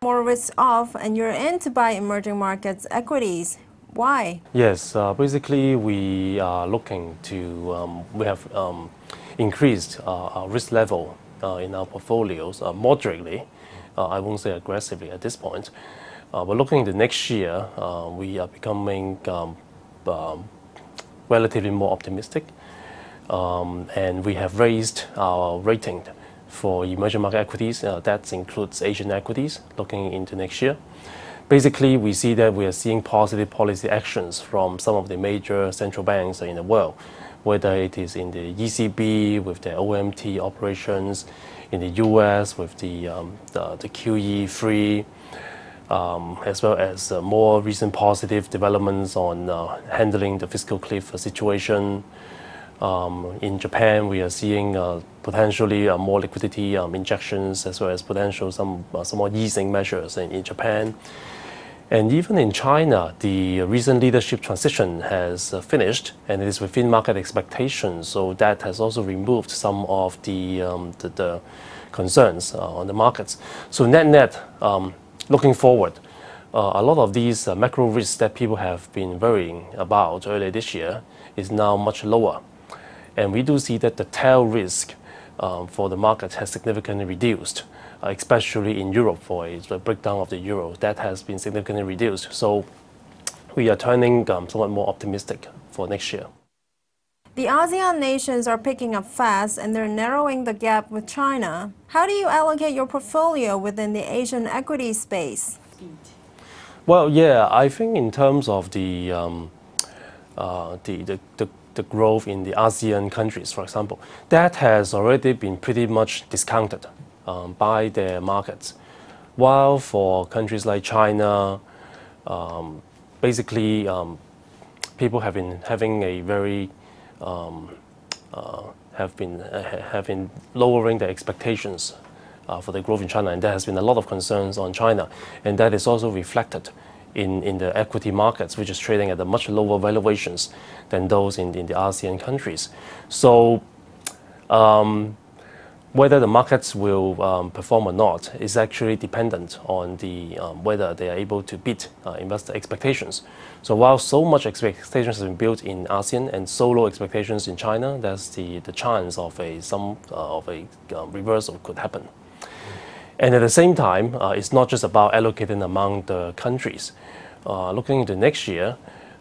More risk off and you're in to buy emerging markets equities. Why? Yes, basically we are looking to, we have increased our risk level in our portfolios moderately. I won't say aggressively at this point. But looking into next year, we are becoming relatively more optimistic. And we have raised our rating for emerging market equities. That includes Asian equities looking into next year. Basically, we see that we are seeing positive policy actions from some of the major central banks in the world, whether it is in the ECB with their OMT operations, in the US with the QE3, as well as more recent positive developments on handling the fiscal cliff situation. In Japan, we are seeing potentially more liquidity injections, as well as potential some more easing measures in Japan. And even in China, the recent leadership transition has finished, and it is within market expectations. So that has also removed some of the concerns on the markets. So net, looking forward, a lot of these macro risks that people have been worrying about earlier this year is now much lower. And we do see that the tail risk for the market has significantly reduced, especially in Europe for a breakdown of the euro. That has been significantly reduced. So we are turning somewhat more optimistic for next year. The ASEAN nations are picking up fast and they're narrowing the gap with China. How do you allocate your portfolio within the Asian equity space? Well, yeah, I think in terms of the growth in the ASEAN countries, for example, that has already been pretty much discounted by their markets. While for countries like China, basically people have been having a very have been lowering their expectations for the growth in China, and there has been a lot of concerns on China, and that is also reflected in the equity markets, which is trading at a much lower valuations than those in the ASEAN countries. So whether the markets will perform or not is actually dependent on whether they are able to beat investor expectations. So while so much expectations have been built in ASEAN and so low expectations in China, there's the chance of a reversal could happen. And at the same time, it's not just about allocating among the countries. Looking into next year,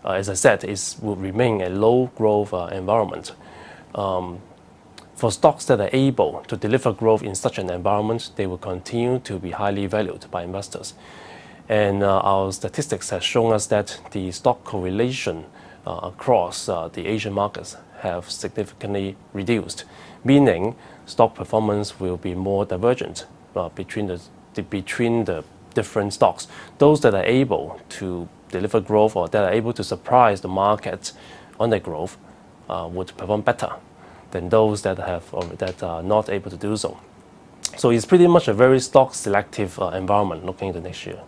as I said, it will remain a low growth environment. For stocks that are able to deliver growth in such an environment, they will continue to be highly valued by investors. And our statistics have shown us that the stock correlation across the Asian markets have significantly reduced, meaning stock performance will be more divergent between the different stocks. Those that are able to deliver growth or that are able to surprise the market on their growth would perform better than those that are not able to do so. So it's pretty much a very stock selective environment looking into next year.